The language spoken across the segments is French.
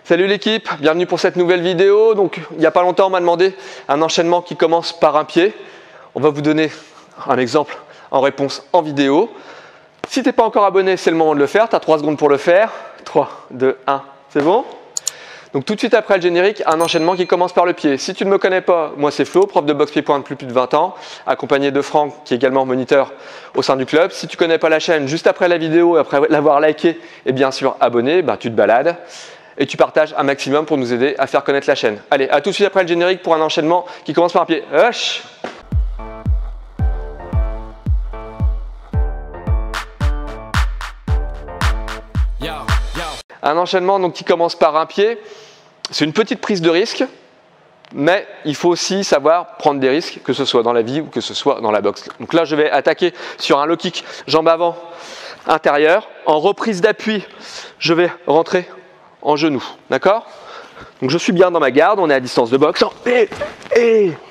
Salut l'équipe, bienvenue pour cette nouvelle vidéo. Donc, il n'y a pas longtemps, on m'a demandé un enchaînement qui commence par un pied. On va vous donner un exemple en réponse en vidéo. Si tu n'es pas encore abonné, c'est le moment de le faire. Tu as 3 secondes pour le faire. 3, 2, 1, c'est bon? Donc tout de suite après le générique, un enchaînement qui commence par le pied. Si tu ne me connais pas, moi c'est Flo, prof de boxe pied-point depuis plus de 20 ans, accompagné de Franck qui est également moniteur au sein du club. Si tu ne connais pas la chaîne, juste après la vidéo, après l'avoir liké et bien sûr abonné, tu te balades et tu partages un maximum pour nous aider à faire connaître la chaîne. Allez, à tout de suite après le générique pour un enchaînement qui commence par un pied. Hush! Un enchaînement donc, qui commence par un pied, c'est une petite prise de risque, mais il faut aussi savoir prendre des risques, que ce soit dans la vie ou que ce soit dans la boxe. Donc là, je vais attaquer sur un low kick, jambe avant, intérieur. En reprise d'appui, je vais rentrer en genou, d'accord? Donc je suis bien dans ma garde, on est à distance de boxe.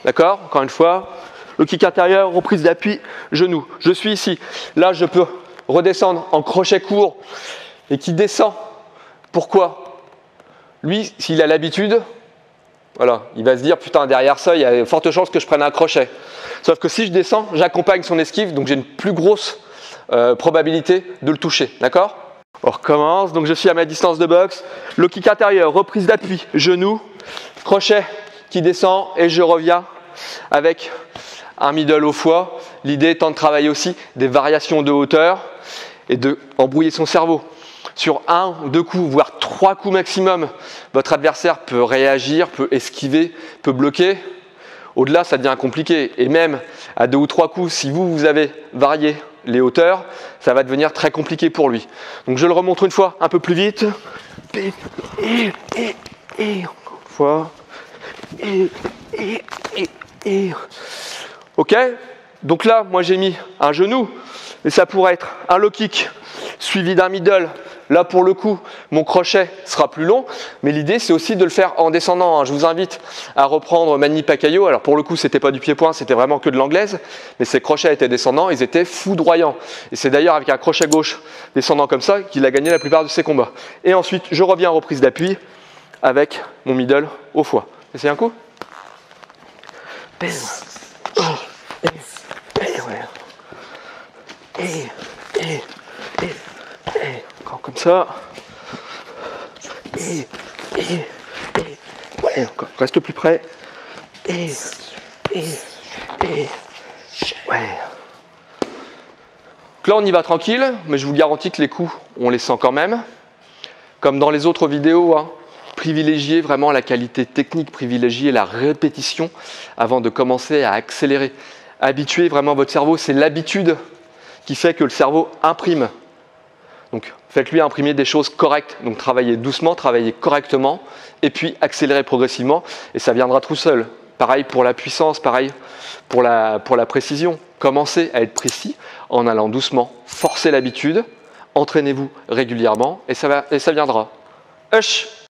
D'accord? Encore une fois, low kick intérieur, reprise d'appui, genou. Je suis ici. Là, je peux redescendre en crochet court et qui descend. Pourquoi? Lui, s'il a l'habitude, voilà, il va se dire, putain, derrière ça, il y a de fortes chances que je prenne un crochet. Sauf que si je descends, j'accompagne son esquive, donc j'ai une plus grosse probabilité de le toucher. D'accord? On recommence, donc je suis à ma distance de boxe. Low kick intérieur, reprise d'appui, genou, crochet qui descend et je reviens avec un middle au foie. L'idée étant de travailler aussi des variations de hauteur et de embrouiller son cerveau. Sur 1 ou 2 coups, voire 3 coups maximum, votre adversaire peut réagir, peut esquiver, peut bloquer. Au-delà, ça devient compliqué. Et même à 2 ou 3 coups, si vous avez varié les hauteurs, ça va devenir très compliqué pour lui. Donc je le remontre une fois, un peu plus vite. Encore une fois. Ok? Donc là, moi j'ai mis un genou, et ça pourrait être un low kick suivi d'un middle. Là, pour le coup, mon crochet sera plus long, mais l'idée, c'est aussi de le faire en descendant. Je vous invite à reprendre Manny Pacquiao. Alors, pour le coup, c'était pas du pied-point, c'était vraiment que de l'anglaise, mais ses crochets étaient descendants, ils étaient foudroyants. Et c'est d'ailleurs avec un crochet gauche descendant comme ça qu'il a gagné la plupart de ses combats. Et ensuite, je reviens en reprise d'appui avec mon middle au foie. Essayez un coup. Encore comme ça. Encore, reste plus près. Ouais. Donc là, on y va tranquille, mais je vous garantis que les coups, on les sent quand même. Comme dans les autres vidéos, privilégiez vraiment la qualité technique, privilégiez la répétition avant de commencer à accélérer. Habituez vraiment votre cerveau, c'est l'habitude qui fait que le cerveau imprime. Donc, faites-lui imprimer des choses correctes. Donc, travaillez doucement, travaillez correctement, et puis accélérez progressivement, et ça viendra tout seul. Pareil pour la puissance, pareil pour la précision. Commencez à être précis en allant doucement, forcez l'habitude, entraînez-vous régulièrement, et ça viendra. Hush!